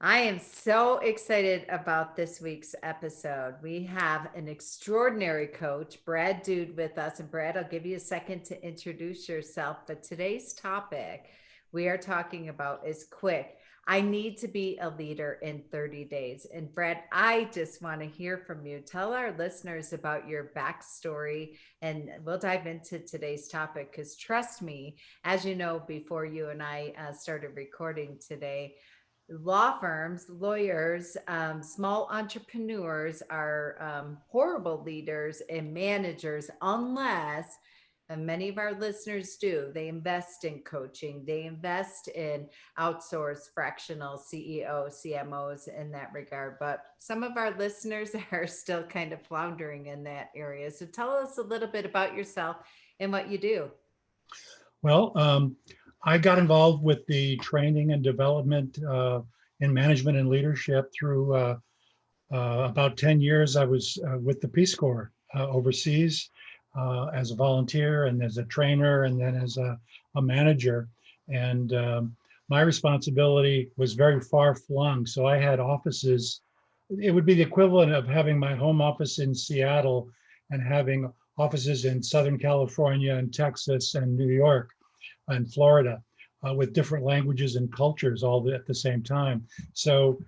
I am so excited about this week's episode. We have an extraordinary coach, Brad Dude, with us. And Brad, I'll give you a second to introduce yourself. But today's topic we are talking about is quick. I need to be a leader in 30 days. And Brad, I just want to hear from you. Tell our listeners about your backstory, and we'll dive into today's topic because trust me, as you know, before you and I started recording today, law firms, lawyers, small entrepreneurs are horrible leaders and managers unless, and many of our listeners do, they invest in coaching, they invest in outsourced fractional CEOs, CMOs in that regard. But some of our listeners are still kind of floundering in that area. So tell us a little bit about yourself and what you do. Well, I got involved with the training and development in management and leadership through about 10 years. I was with the Peace Corps overseas as a volunteer and as a trainer and then as a manager. And my responsibility was very far flung. So I had offices. It would be the equivalent of having my home office in Seattle and having offices in Southern California and Texas and New York and Florida with different languages and cultures all at the same time. So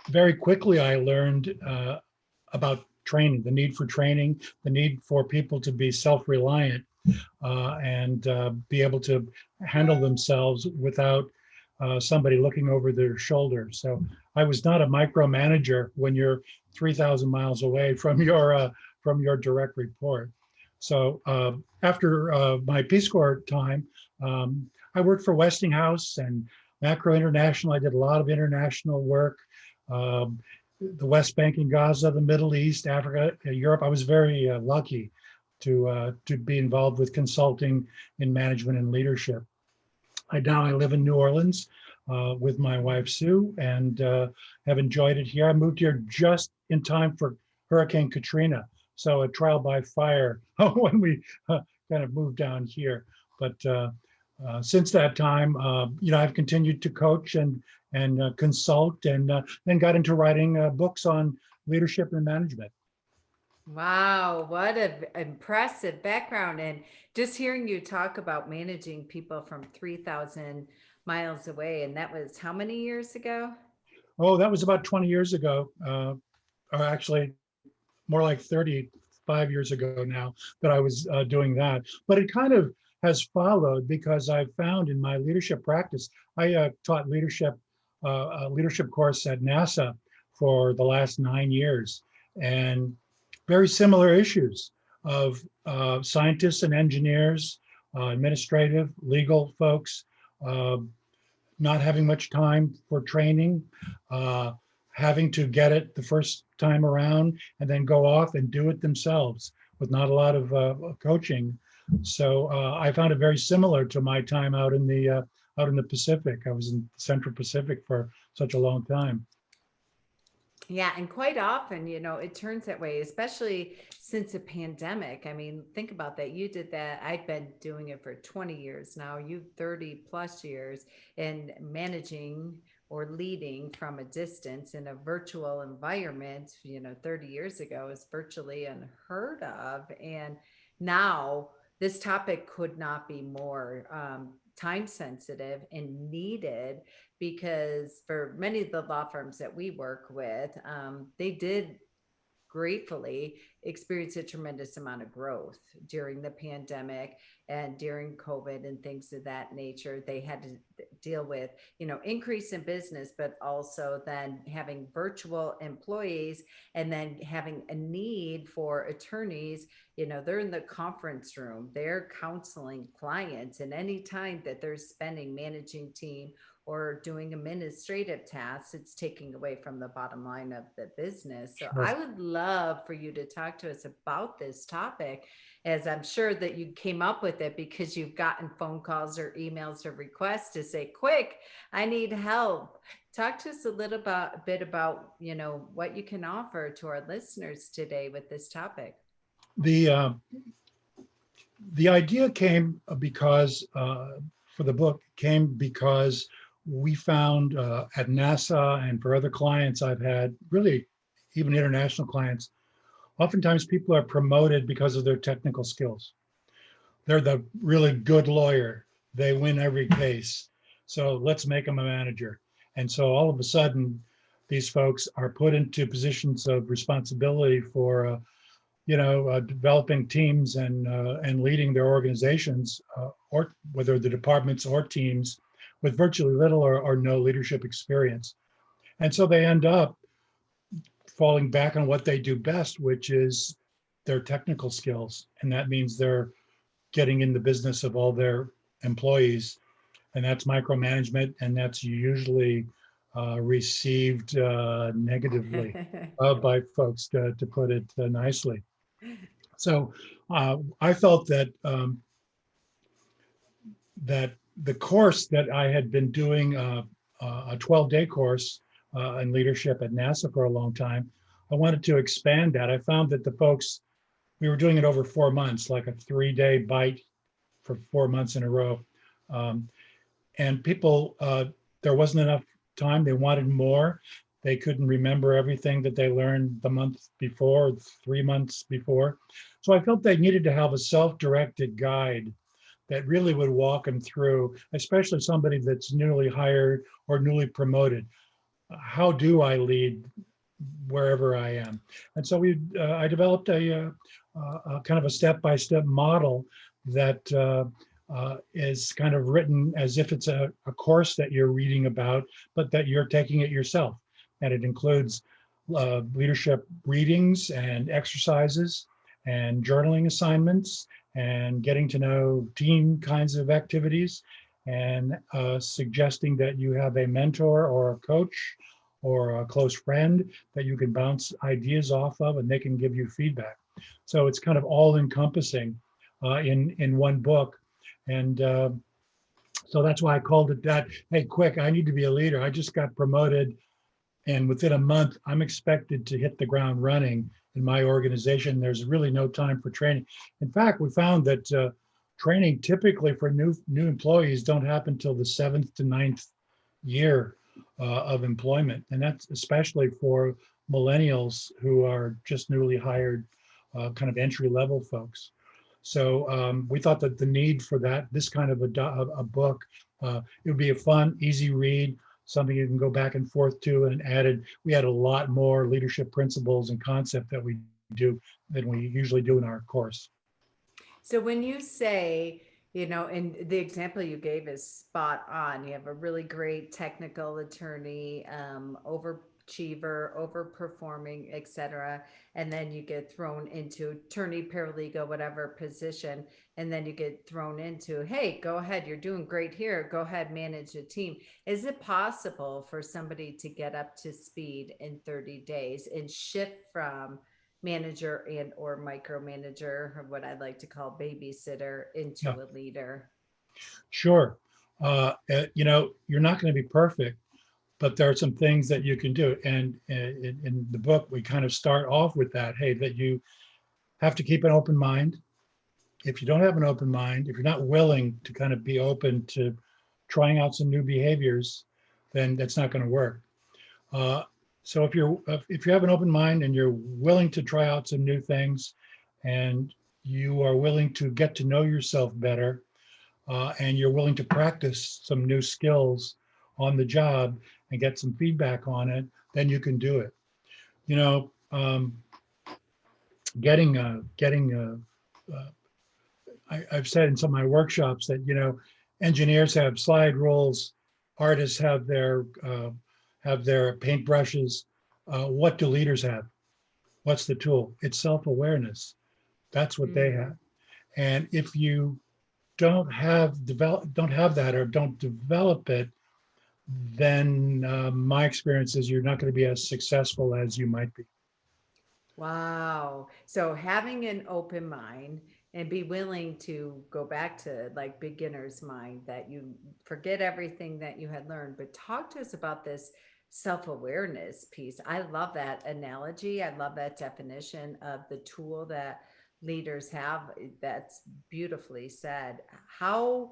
very quickly, I learned about training, the need for training, the need for people to be self-reliant and be able to handle themselves without somebody looking over their shoulder. So I was not a micromanager when you're 3,000 miles away from your direct report. So after my Peace Corps time, I worked for Westinghouse and Macro International. I did a lot of international work, um, the West Bank and Gaza, the Middle East, Africa, Europe. I was very lucky to be involved with consulting in management and leadership. I live in New Orleans with my wife Sue, and have enjoyed it here. I moved here just in time for Hurricane Katrina, so a trial by fire when we kind of moved down here. But since that time, I've continued to coach and consult, and then got into writing books on leadership and management. Wow, what an impressive background. And just hearing you talk about managing people from 3,000 miles away, and that was how many years ago? Oh, that was about 20 years ago, or actually more like 35 years ago now that I was doing that. But it kind of has followed because I found in my leadership practice, I taught a leadership course at NASA for the last 9 years, and very similar issues of scientists and engineers, administrative, legal folks, uh, not having much time for training, uh, having to get it the first time around and then go off and do it themselves with not a lot of coaching. So I found it very similar to my time out in the Pacific. I was in the Central Pacific for such a long time. Yeah, and quite often, it turns that way, especially since a pandemic. I mean, think about that. You did that. I've been doing it for 20 years now. You 30 plus years in managing or leading from a distance in a virtual environment, 30 years ago is virtually unheard of. And now this topic could not be more time sensitive and needed because for many of the law firms that we work with, they did gratefully experience a tremendous amount of growth during the pandemic and during COVID and things of that nature. They had to deal with, increase in business, but also then having virtual employees and then having a need for attorneys. They're in the conference room, they're counseling clients, and any time that they're spending managing team or doing administrative tasks, it's taking away from the bottom line of the business. So I Sure. would love for you to talk to us about this topic, as I'm sure that you came up with it because you've gotten phone calls or emails or requests to say, quick, I need help. Talk to us a bit about, what you can offer to our listeners today with this topic. The uh, the idea came because for the book came because we found at NASA and for other clients I've had, really even international clients, oftentimes people are promoted because of their technical skills. They're the really good lawyer. They win every case. So let's make them a manager. And so all of a sudden, these folks are put into positions of responsibility for, developing teams and leading their organizations, or whether the departments or teams, with virtually little or no leadership experience. And so they end up falling back on what they do best, which is their technical skills. And that means they're getting in the business of all their employees, and that's micromanagement, and that's usually received negatively by folks, to put it nicely. So I felt that the course that I had been doing, a 12-day course in leadership at NASA for a long time, I wanted to expand that. I found that the folks, we were doing it over 4 months, like a 3-day bite for 4 months in a row. Um, and people, there wasn't enough time. They wanted more. They couldn't remember everything that they learned the month before, 3 months before. So I felt they needed to have a self-directed guide that really would walk them through, especially somebody that's newly hired or newly promoted. How do I lead wherever I am? And so I developed a kind of a step-by-step model that is kind of written as if it's a course that you're reading about, but that you're taking it yourself. And it includes leadership readings and exercises and journaling assignments and getting to know team kinds of activities, and suggesting that you have a mentor or a coach or a close friend that you can bounce ideas off of, and they can give you feedback. So it's kind of all encompassing in one book. And so that's why I called it that. Hey, quick, I need to be a leader. I just got promoted, and within a month, I'm expected to hit the ground running in my organization. There's really no time for training. In fact, we found that training typically for new employees don't happen until the 7th to 9th year of employment. And that's especially for millennials who are just newly hired, kind of entry level folks. So we thought that the need for this kind of a book, it would be a fun, easy read, something you can go back and forth to, and we had a lot more leadership principles and concept that we do than we usually do in our course. So when you say, and the example you gave is spot on. You have a really great technical attorney, overachiever, overperforming, etc. And then you get thrown into attorney, paralegal, whatever position. And then you get thrown into, hey, go ahead, you're doing great here. Go ahead, manage a team. Is it possible for somebody to get up to speed in 30 days and shift from manager and or micromanager, or what I like to call babysitter, Yeah, into a leader? sure. You're not going to be perfect, but there are some things that you can do. And in the book, we kind of start off with that. Hey, that you have to keep an open mind. If you don't have an open mind, if you're not willing to kind of be open to trying out some new behaviors, then that's not going to work. Uh, so if you have an open mind and you're willing to try out some new things, and you are willing to get to know yourself better, and you're willing to practice some new skills on the job and get some feedback on it, then you can do it. You know, getting I've said in some of my workshops that engineers have slide rules, artists have their paintbrushes. What do leaders have? What's the tool? It's self-awareness. That's what they Mm. have. And if you don't have that, or don't develop it, then my experience is you're not going to be as successful as you might be. Wow. So having an open mind and be willing to go back to like beginner's mind, that you forget everything that you had learned. But talk to us about this self-awareness piece. I love that analogy. I love that definition of the tool that leaders have. That's beautifully said. How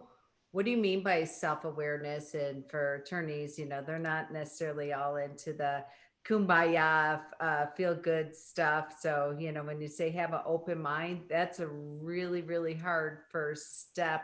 What do you mean by self-awareness? And for attorneys, they're not necessarily all into the kumbaya, feel good stuff. So, when you say have an open mind, that's a really, really hard first step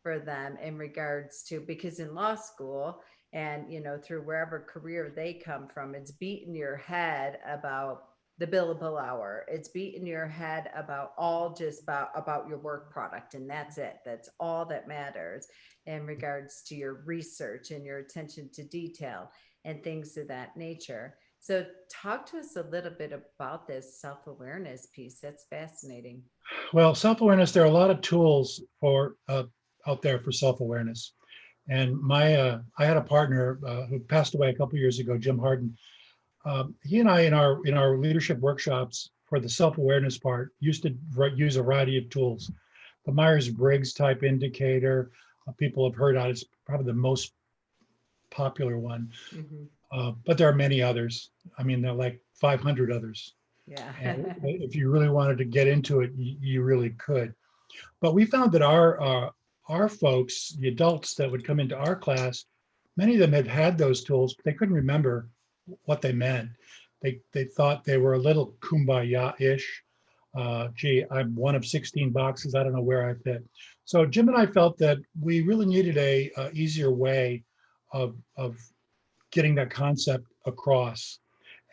for them in regards to, because in law school and, through wherever career they come from, it's beating your head about the billable hour. It's beating your head about all just about your work product, and that's it. That's all that matters in regards to your research and your attention to detail and things of that nature. So, talk to us a little bit about this self awareness piece. That's fascinating. Well, self-awareness, there are a lot of tools for out there for self-awareness. And I had a partner who passed away a couple of years ago, Jim Harden. He and I, in our leadership workshops for the self-awareness part, used to use a variety of tools. The Myers-Briggs type indicator, people have heard of. It's probably the most popular one, Hmm. but there are many others. I mean, there are like 500 others. Yeah. And if you really wanted to get into it, you really could. But we found that our folks, the adults that would come into our class, many of them had those tools, but they couldn't remember what they meant. They thought they were a little kumbaya-ish. Gee, I'm one of 16 boxes. I don't know where I fit. So Jim and I felt that we really needed a easier way of getting that concept across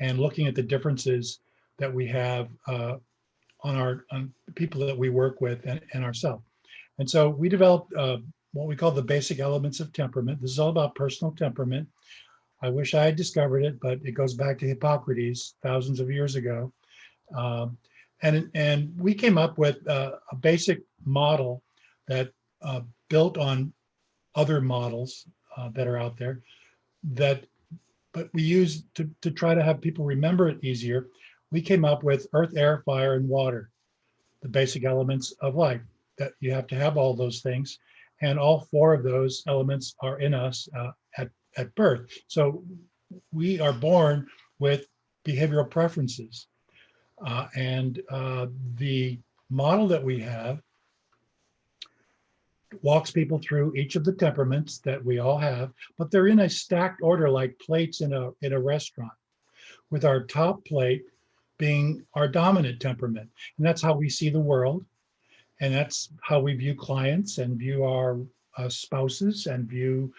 and looking at the differences that we have on the people that we work with and ourselves. And so we developed what we call the basic elements of temperament. This is all about personal temperament. I wish I had discovered it, but it goes back to Hippocrates thousands of years ago. Um, and we came up with a basic model that built on other models that are out there that, but we use to try to have people remember it easier. We came up with earth, air, fire, and water, the basic elements of life, that you have to have all those things. And all four of those elements are in us at birth. So we are born with behavioral preferences. And the model that we have walks people through each of the temperaments that we all have, but they're in a stacked order like plates in a restaurant, with our top plate being our dominant temperament. And that's how we see the world. And that's how we view clients and view our spouses and view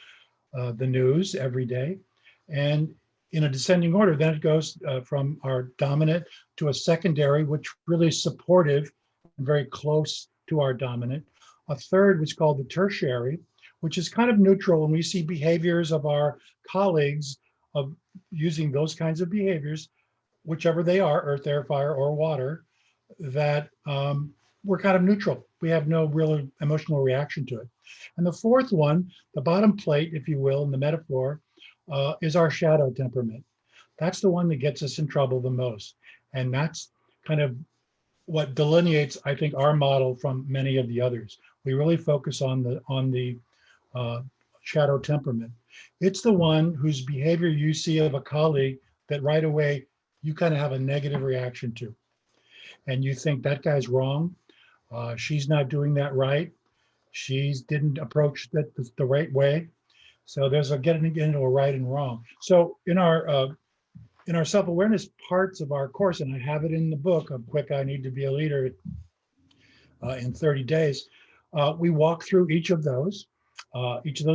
the news every day. And in a descending order, then it goes from our dominant to a secondary, which really is supportive and very close to our dominant. A third, which is called the tertiary, which is kind of neutral. And we see behaviors of our colleagues of using those kinds of behaviors, whichever they are, earth, air, fire, or water, that we're kind of neutral. We have no real emotional reaction to it. And the fourth one, the bottom plate, if you will, in the metaphor, is our shadow temperament. That's the one that gets us in trouble the most. And that's kind of what delineates, I think, our model from many of the others. We really focus on the uh, shadow temperament. It's the one whose behavior you see of a colleague that right away you kind of have a negative reaction to. And you think that guy's wrong. She's not doing that right. She didn't approach that the right way. So there's a getting into a right and wrong. So in our self-awareness parts of our course, and I have it in the book of Quick I Need to Be a Leader in 30 days, we walk through each of those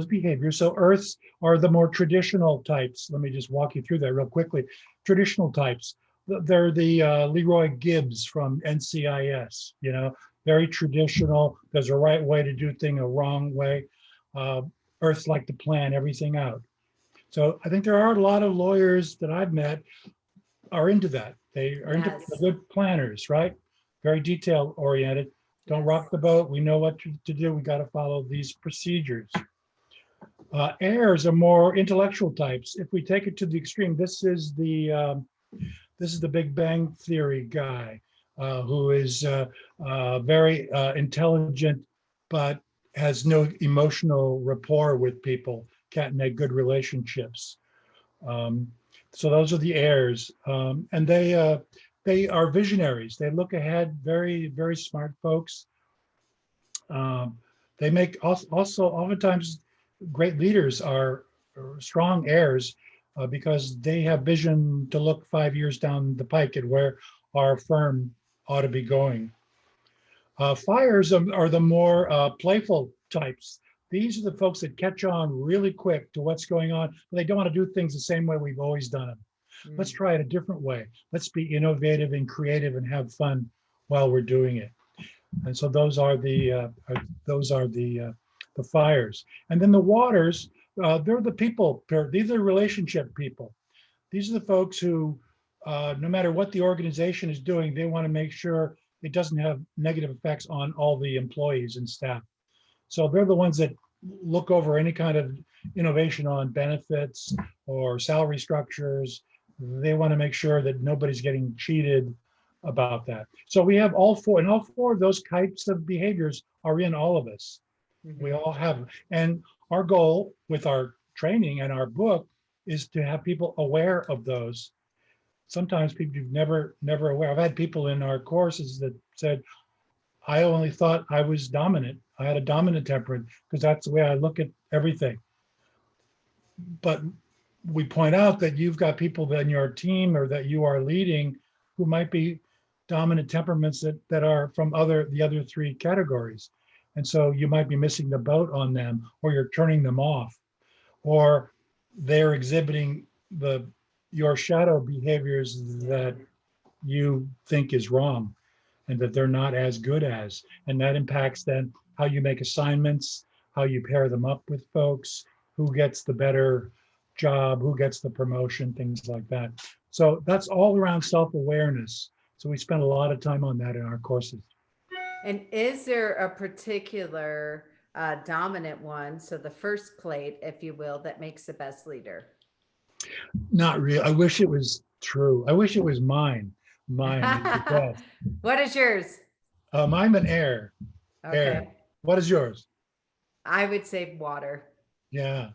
behaviors. So Earths are the more traditional types. Let me just walk you through that real quickly. Traditional types. They're the Leroy Gibbs from NCIS, very traditional. There's a right way to do things, a wrong way. Earths like to plan everything out. So I think there are a lot of lawyers that I've met are into that. They are into Yes. good planners, right? Very detail oriented. Don't Yes. rock the boat. We know what to do. We got to follow these procedures. Airs are more intellectual types. If we take it to the extreme, this is the Big Bang Theory guy who is very intelligent, but has no emotional rapport with people. Can't make good relationships. Um, so those are the heirs, and they are visionaries. They look ahead. Very smart folks. Um, They make also oftentimes great leaders are strong heirs because they have vision to look 5 years down the pike at where our firm ought to be going. Fires are the more playful types. These are the folks that catch on really quick to what's going on, but they don't want to do things the same way we've always done them. Let's Mm. try it a different way. Let's be innovative and creative and have fun while we're doing it. And so those are the fires. And then the waters, they're the people. These are relationship people. These are the folks who, no matter what the organization is doing, they want to make sure it doesn't have negative effects on all the employees and staff. So they're the ones that look over any kind of innovation on benefits or salary structures. They want to make sure that nobody's getting cheated about that. So we have all four, and all four of those types of behaviors are in all of us. We Mhm. all have, and our goal with our training and our book is to have people aware of those. Sometimes people you've never aware. I've had people in our courses that said, I only thought I was dominant. I had a dominant temperament because that's the way I look at everything. But we point out that you've got people in your team or that you are leading who might be dominant temperaments that are from the other three categories. And so you might be missing the boat on them, or you're turning them off, or they're exhibiting the your shadow behaviors Yeah. that you think is wrong and that they're not as good as. And that impacts then how you make assignments, how you pair them up with folks, who gets the better job, who gets the promotion, things like that. So that's all around self-awareness. So we spend a lot of time on that in our courses. And is there a particular dominant one, so the first plate, if you will, that makes the best leader? Not real. I wish it was true. I wish it was mine. Mine is the best. What is yours? I'm an air. Air. Okay. What is yours? I would say water. Yeah.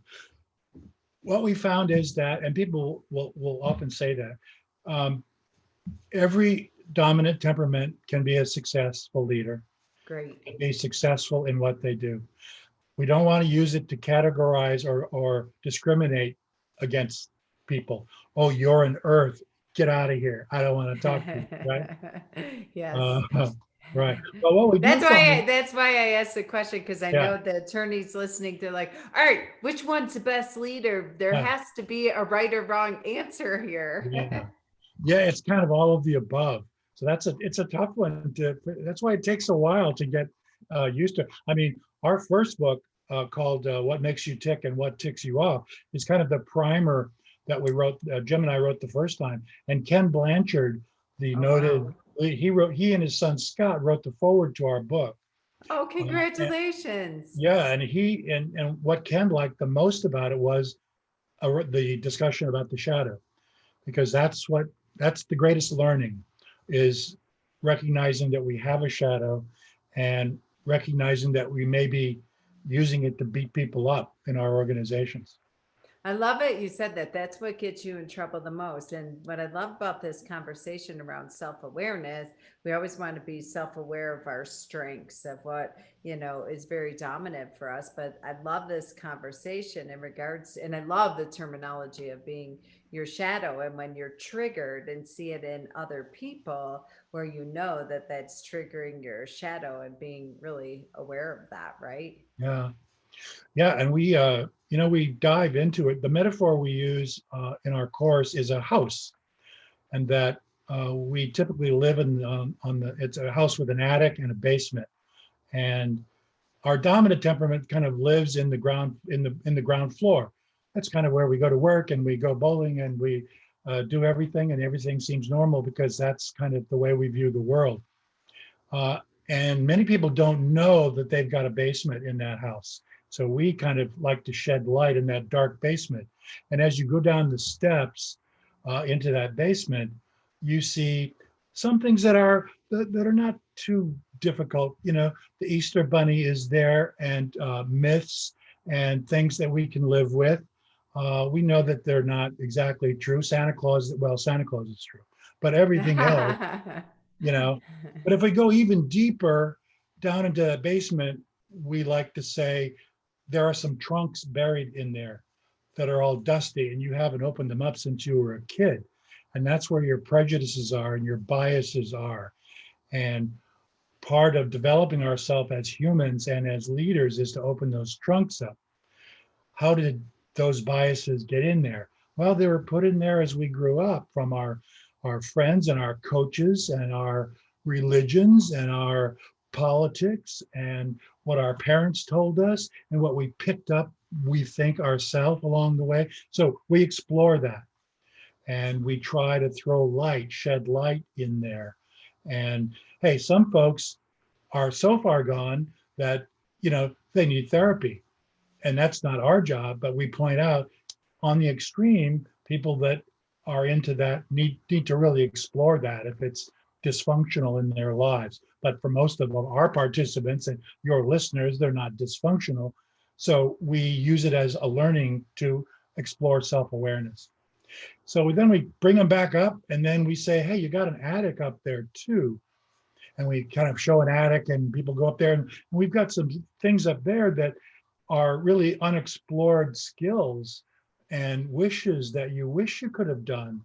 What we found is that, and people will often say that, um, every dominant temperament can be a successful leader, Great. can be successful in what they do. We don't want to use it to categorize or discriminate against people. Oh, you're an earth. Get out of here. I don't want to talk to you. Right. Uh, Yes. right. But what we do find, That's why I asked the question, because I yeah, know the attorneys listening, they're like, all right, which one's the best leader? There yeah, has to be a right or wrong answer here. yeah. Yeah, it's kind of all of the above. So it's a tough one that's why it takes a while to get used to. I mean, our first book called What Makes You Tick and What Ticks You Off is kind of the primer that we wrote, Jim and I wrote the first time. And Ken Blanchard, the Oh, wow. noted, he and his son Scott wrote the forward to our book. Oh, And, congratulations. yeah, and what Ken liked the most about it was the discussion about the shadow, because that's the greatest learning is recognizing that we have a shadow and recognizing that we may be using it to beat people up in our organizations. I love it. You said that. That's what gets you in trouble the most. And what I love about this conversation around self awareness, we always want to be self aware of our strengths, of what, is very dominant for us. But I love this conversation in regards, and I love the terminology of being your shadow. And when you're triggered and see it in other people, where you know that that's triggering your shadow and being really aware of that, right? Yeah, yeah, and we dive into it. The metaphor we use in our course is a house, and that we typically live in on the it's a house with an attic and a basement, and our dominant temperament kind of lives in the ground in the ground floor. That's kind of where we go to work and we go bowling and we do everything, and everything seems normal because that's kind of the way we view the world. Uh, and many people don't know that they've got a basement in that house. So we kind of like to shed light in that dark basement. And as you go down the steps into that basement, you see some things that are not too difficult. The Easter Bunny is there, and myths and things that we can live with. We know that they're not exactly true. Santa Claus is true, but everything else, you know. But if we go even deeper down into the basement, we like to say there are some trunks buried in there that are all dusty and you haven't opened them up since you were a kid. And that's where your prejudices are and your biases are. And part of developing ourselves as humans and as leaders is to open those trunks up. How did those biases get in there? Well, they were put in there as we grew up from our friends and our coaches and our religions and our politics and what our parents told us and what we picked up, we think ourselves along the way. So we explore that and we try to throw light, shed light in there. And hey, some folks are so far gone that, they need therapy, and that's not our job, but we point out on the extreme, people that are into that need to really explore that if it's dysfunctional in their lives. But for most of our participants and your listeners, they're not dysfunctional. So we use it as a learning to explore self-awareness. So then we bring them back up and then we say, hey, you got an attic up there too. And we kind of show an attic and people go up there and we've got some things up there that are really unexplored skills and wishes that you wish you could have done.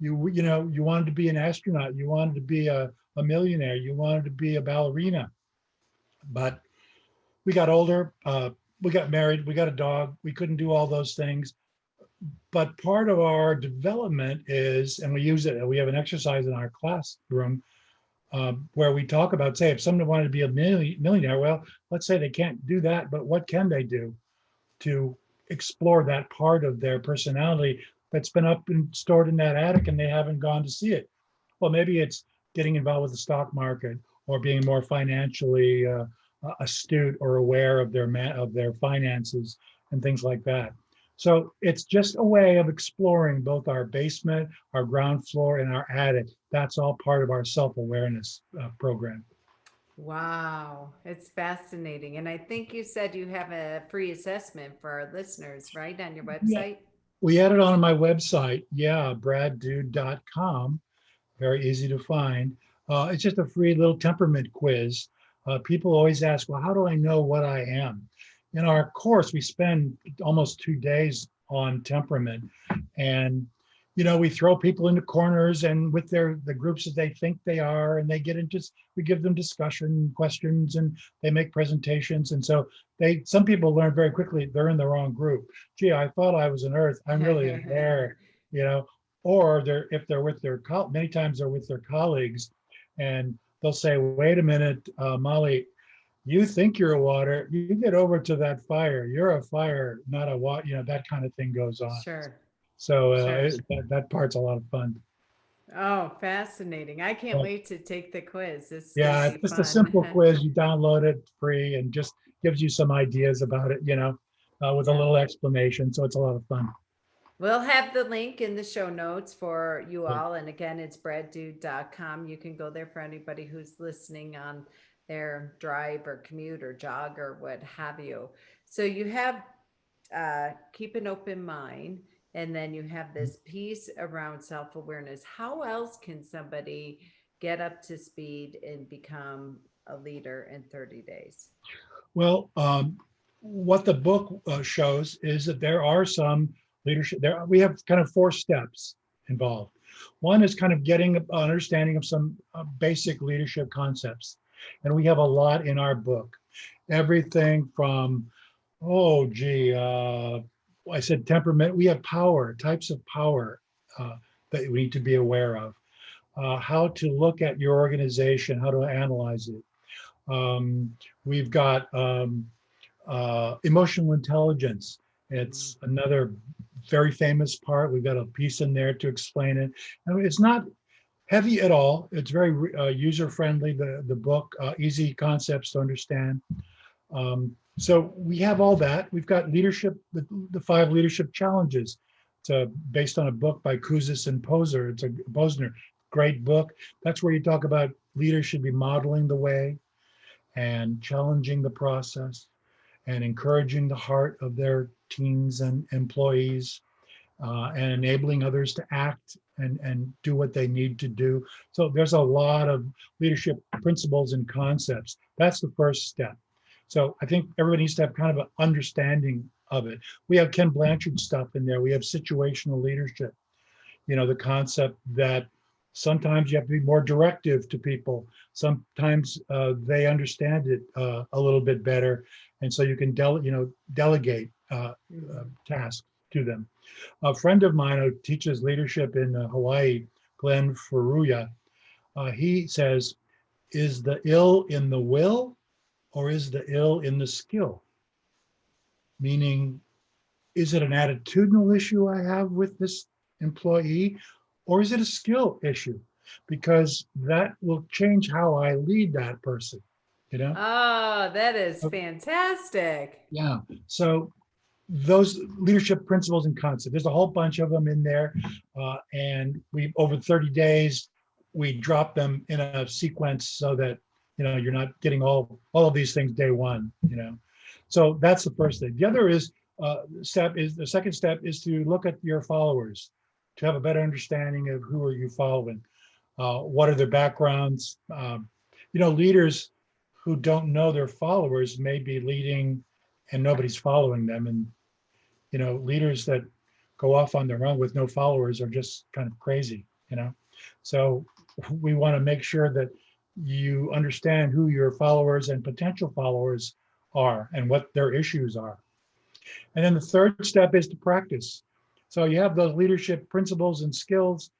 You wanted to be an astronaut, you wanted to be a millionaire, you wanted to be a ballerina, but we got older, we got married, we got a dog, we couldn't do all those things. But part of our development is, and we use it, we have an exercise in our classroom where we talk about, say, if someone wanted to be a millionaire, well, let's say they can't do that, but what can they do to explore that part of their personality that's been up and stored in that attic and they haven't gone to see it? Well, maybe it's getting involved with the stock market or being more financially astute or aware of their finances and things like that. So it's just a way of exploring both our basement, our ground floor, and our attic. That's all part of our self-awareness program. Wow, it's fascinating. And I think you said you have a free assessment for our listeners, right, on your Yeah, website? we had it on my website. Yeah, braddude.com. Very easy to find. It's just a free little temperament quiz. People always ask, well, how do I know what I am? In our course, we spend almost 2 days on temperament. And, we throw people into corners and with the groups that they think they are, and they get into, we give them discussion questions and they make presentations. And so some people learn very quickly, they're in the wrong group. Gee, I thought I was an earth. I'm really an air, you know, or if they're with many times they're with their colleagues and they'll say, wait a minute, Molly, you think you're a water, you get over to that fire, you're a fire, not a water, that kind of thing goes on. Sure, So sure. that part's a lot of fun. Oh, fascinating. I can't But wait to take the quiz. This is going to yeah, be it's just a fun. simple quiz, you download it free and just gives you some ideas about it, with a Yeah. little explanation, so it's a lot of fun. We'll have the link in the show notes for you all. And again, it's braddude.com. You can go there for anybody who's listening on their drive or commute or jog or what have you. So you have keep an open mind, and then you have this piece around self awareness. How else can somebody get up to speed and become a leader in 30 days? Well, what the book shows is that there are some leadership there. We have kind of 4 steps involved. One is kind of getting an understanding of some basic leadership concepts. And we have a lot in our book. Everything from, oh, gee, I said temperament. We have power, types of power that we need to be aware of. How to look at your organization, how to analyze it. We've got emotional intelligence. It's another very famous part. We've got a piece in there to explain it. And it's not heavy at all. It's very user friendly. The book, easy concepts to understand. So we have all that. We've got leadership, the 5 leadership challenges. It's based on a book by Kouzes and Poser. It's a Posner, great book. That's where you talk about leaders should be modeling the way and challenging the process and encouraging the heart of their teams and employees and enabling others to act and do what they need to do. So there's a lot of leadership principles and concepts. That's the first step. So I think everybody needs to have kind of an understanding of it. We have Ken Blanchard stuff in there. We have situational leadership, the concept that sometimes you have to be more directive to people. Sometimes they understand it a little bit better. And so you can delegate Mhm. tasks to them. A friend of mine who teaches leadership in Hawaii, Glenn Furuya, he says, is the ill in the will or is the ill in the skill? Meaning, is it an attitudinal issue I have with this employee, or is it a skill issue? Because that will change how I lead that person, you know? Oh, that is Uh, fantastic. Yeah. So those leadership principles and concepts, there's a whole bunch of them in there. And we, over 30 days, we drop them in a sequence so that, you're not getting all of these things day one, So that's the first thing. The other is the second step is to look at your followers, to have a better understanding of who are you following, what are their backgrounds. Leaders who don't know their followers may be leading and nobody's following them, and leaders that go off on their own with no followers are just kind of crazy. So we want to make sure that you understand who your followers and potential followers are and what their issues are. And then the third step is to practice. So you have those leadership principles and skills,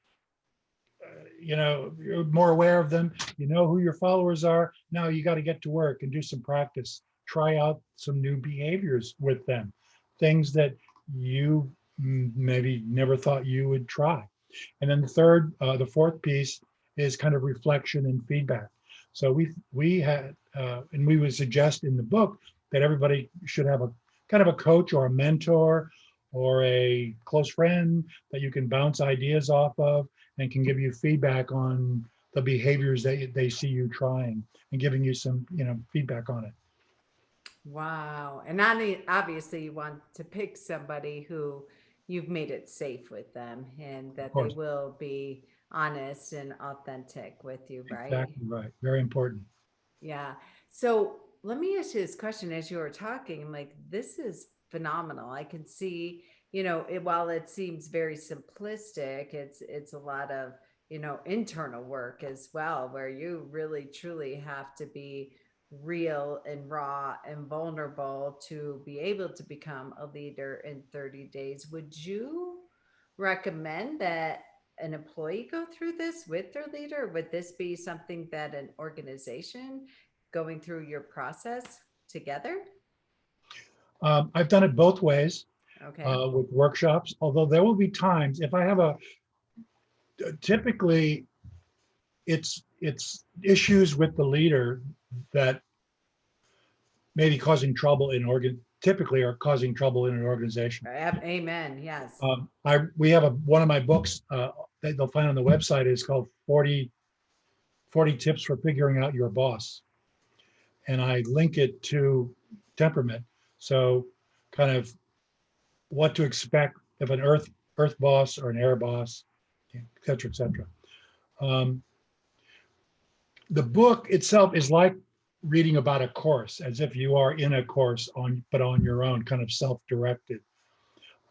you're more aware of them, you know who your followers are. Now you got to get to work and do some practice, try out some new behaviors with them, things that you maybe never thought you would try. And then the fourth piece is kind of reflection and feedback. So we had, and we would suggest in the book that everybody should have a kind of a coach or a mentor or a close friend that you can bounce ideas off of and can give you feedback on the behaviors that they see you trying and giving you some, feedback on it. Wow. And obviously, you want to pick somebody who you've made it safe with them and Of that they course, will be honest and authentic with you, right? exactly right. Very important. Yeah. So let me ask you this question as you were talking. I'm like, this is phenomenal. I can see, while it seems very simplistic, it's a lot of, internal work as well, where you really truly have to be real and raw and vulnerable to be able to become a leader in 30 days. Would you recommend that an employee go through this with their leader? Would this be something that an organization going through your process together? I've done it both ways Okay. with workshops, although there will be times if I have typically it's issues with the leader that may be causing trouble typically are causing trouble in an organization. Amen. Yes. We have one of my books that they'll find on the website is called 40 tips for figuring out your boss. And I link it to temperament. So kind of what to expect of an earth boss or an air boss, et cetera, et cetera. Um, the book itself is like reading about a course, as if you are in a course but on your own, kind of self-directed.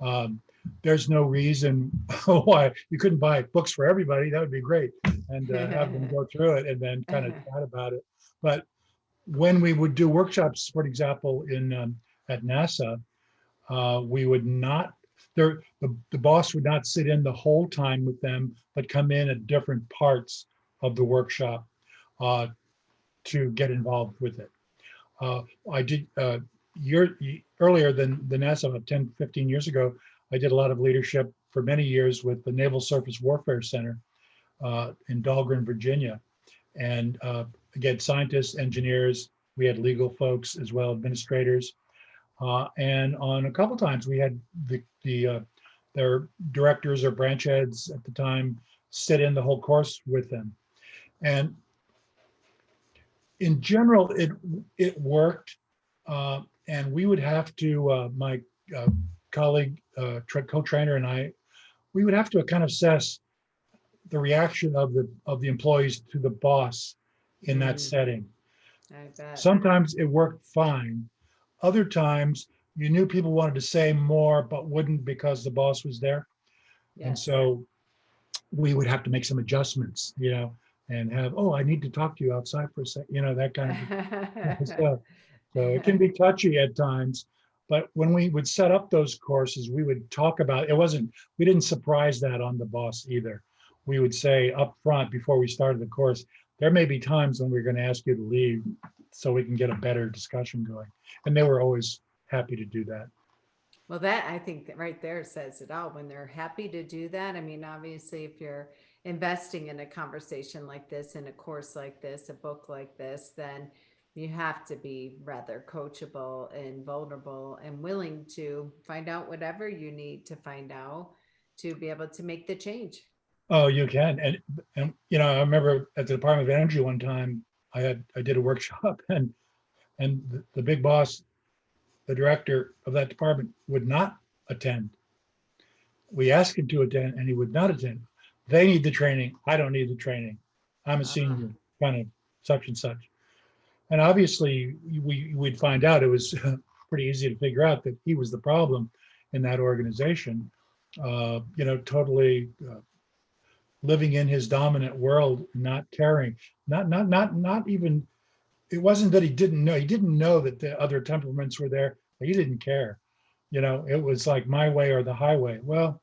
Um, there's no reason why you couldn't buy books for everybody. That would be great, and have them go through it and then kind of chat about it. But when we would do workshops, for example, in at NASA, we would not. The boss would not sit in the whole time with them, but come in at different parts of the workshop uh, to get involved with it. Uh, I did earlier than the NASA, about 10, 15 years ago, I did a lot of leadership for many years with the Naval Surface Warfare Center in Dahlgren, Virginia. And again, scientists, engineers, we had legal folks as well, administrators. And on a couple times we had their directors or branch heads at the time sit in the whole course with them. And in general, it worked, and we would have to my colleague, co-trainer, and I, we would have to kind of assess the reaction of the employees to the boss in that Mm. setting. I bet. Sometimes it worked fine. Other times you knew people wanted to say more, but wouldn't because the boss was there. And Yes. so we would have to make some adjustments, and have, oh, I need to talk to you outside for a sec, that kind of stuff. So it can be touchy at times. But when we would set up those courses, we would talk about, we didn't surprise that on the boss either. We would say up front before we started the course, there may be times when we're going to ask you to leave so we can get a better discussion going. And they were always happy to do that. Well, that I think that right there says it all when they're happy to do that. I mean, obviously, if you're investing in a conversation like this, in a course like this, a book like this, then you have to be rather coachable and vulnerable and willing to find out whatever you need to find out to be able to make the change. Oh, you can. And I remember at the Department of Energy one time, I did a workshop and the big boss, the director of that department, would not attend. We asked him to attend and he would not attend. They need the training. I don't need the training. I'm a Ah, senior, kind of such and such. And obviously, we'd find out, it was pretty easy to figure out that he was the problem in that organization. Totally living in his dominant world, not caring, not even. It wasn't that he didn't know. He didn't know that the other temperaments were there. He didn't care. It was like my way or the highway. Well,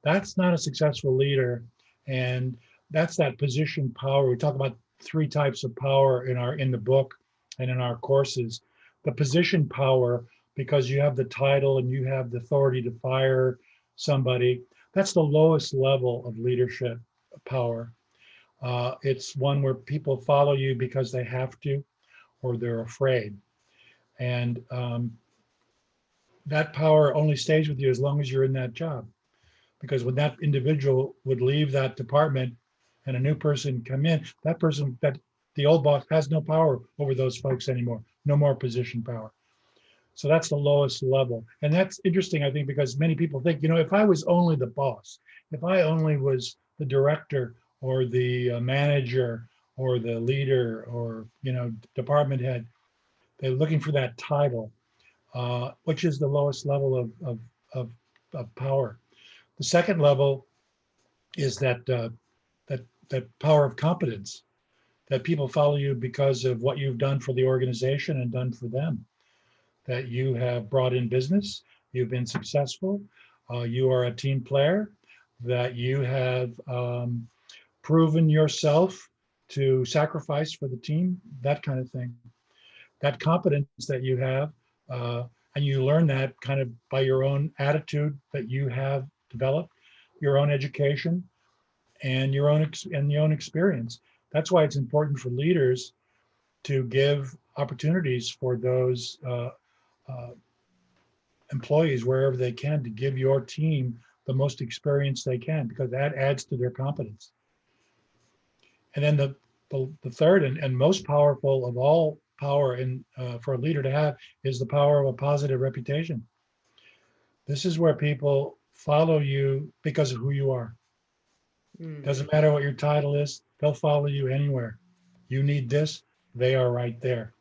that's not a successful leader, and that's that position power. We talk about three types of power in the book and in our courses. The position power, because you have the title and you have the authority to fire somebody. That's the lowest level of leadership power. It's one where people follow you because they have to or they're afraid, and that power only stays with you as long as you're in that job, because when that individual would leave that department and a new person come in, that the old boss has no power over those folks anymore, no more position power. So that's the lowest level. And that's interesting, I think, because many people think, if I was only the boss, if I only was the director or the manager or the leader or, department head, they're looking for that title, which is the lowest level of, of power. The second level is that power of competence, that people follow you because of what you've done for the organization and done for them, that you have brought in business, you've been successful, you are a team player, that you have proven yourself to sacrifice for the team, that kind of thing. That competence that you have, and you learn that kind of by your own attitude that you have developed, your own education, and your own experience. That's why it's important for leaders to give opportunities for those uh, employees wherever they can, to give your team the most experience they can, because that adds to their competence. And then the third and most powerful of all power for a leader to have is the power of a positive reputation. This is where people follow you because of who you are. mm. Doesn't matter what your title is, they'll follow you anywhere. You need this, they are right there.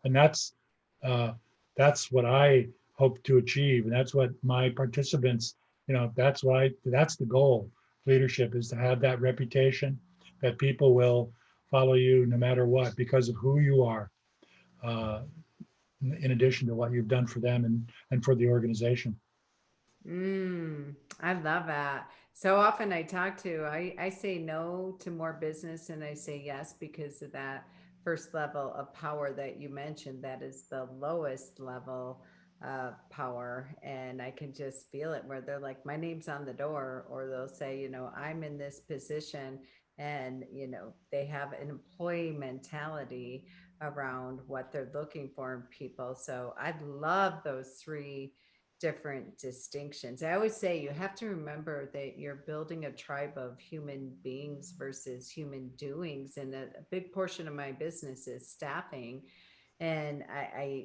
And uh, that's what I hope to achieve. And that's what my participants, that's the goal. Leadership is to have that reputation that people will follow you no matter what because of who you are, uh, in addition to what you've done for them and for the organization. I love that. So often I say no to more business and I say yes because of that first level of power that you mentioned. That is the lowest level of power. And I can just feel it where they're like, my name's on the door, or they'll say, I'm in this position. And, they have an employee mentality around what they're looking for in people. So I love those three different distinctions. I always say you have to remember that you're building a tribe of human beings versus human doings. And a big portion of my business is staffing. And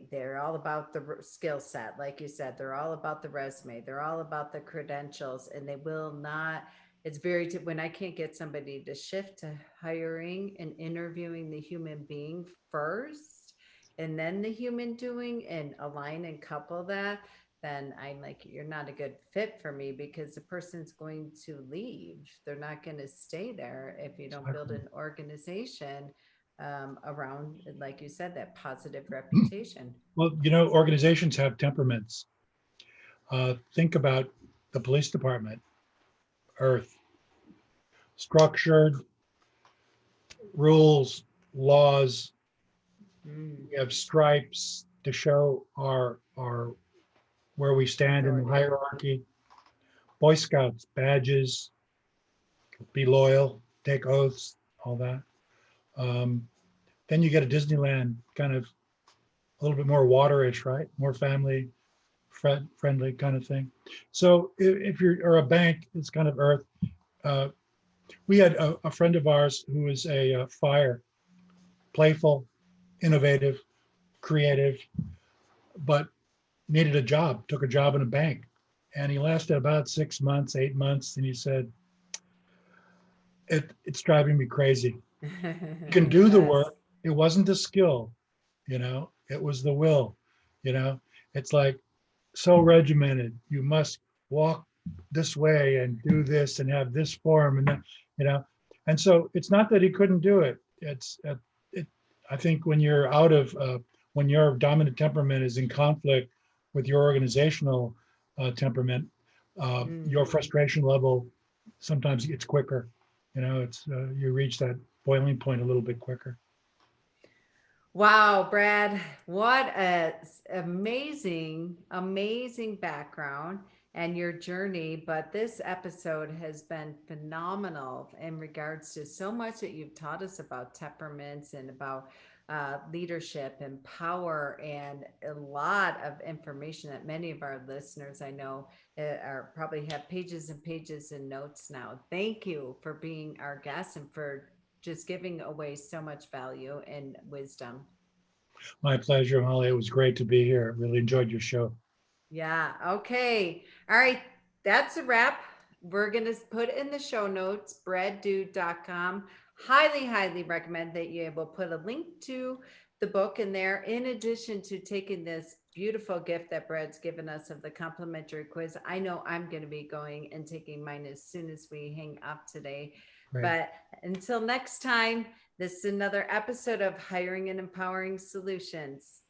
they're all about the skill set. Like you said, they're all about the resume. They're all about the credentials, and they will not. It's when I can't get somebody to shift to hiring and interviewing the human being first, and then the human doing and align and couple that, then I'm like, you're not a good fit for me because the person's going to leave. They're not going to stay there if you don't build Exactly. an organization around, like you said, that positive reputation. Well, organizations have temperaments. Think about the police department, Earth, structured rules, laws. Mm, We have stripes to show our where we stand in the authority. hierarchy. Boy Scouts, badges, be loyal, take oaths, all that. Um, then you get a Disneyland kind of a little bit more waterish, right? More family friendly kind of thing. So if you're or a bank, it's kind of Earth. Uh, we had a friend of ours who was a fire, playful, innovative, creative, but needed a job. Took a job in a bank, and he lasted about 6 months, 8 months, and he said, "It's driving me crazy. You can do the That's work. It wasn't the skill, it was the will. You know, it's like so regimented. You must walk this way and do this and have this form and that, you know. And so it's not that he couldn't do it. It. I think when your dominant temperament is in conflict with your organizational temperament, mm. your frustration level sometimes gets quicker. It's you reach that boiling point a little bit quicker. Wow, Brad, what a amazing, amazing background and your journey. But this episode has been phenomenal in regards to so much that you've taught us about temperaments and about leadership and power, and a lot of information that many of our listeners I know are probably have pages and pages and notes now. Thank you for being our guest and for just giving away so much value and wisdom. My pleasure, Holly. It was great to be here. Really enjoyed your show. Yeah. Okay. All right. That's a wrap. We're going to put in the show notes, breaddude.com. Highly, highly recommend that you will put a link to the book in there, in addition to taking this beautiful gift that Brad's given us of the complimentary quiz. I know I'm going to be going and taking mine as soon as we hang up today. Great. But until next time, this is another episode of Hiring and Empowering Solutions.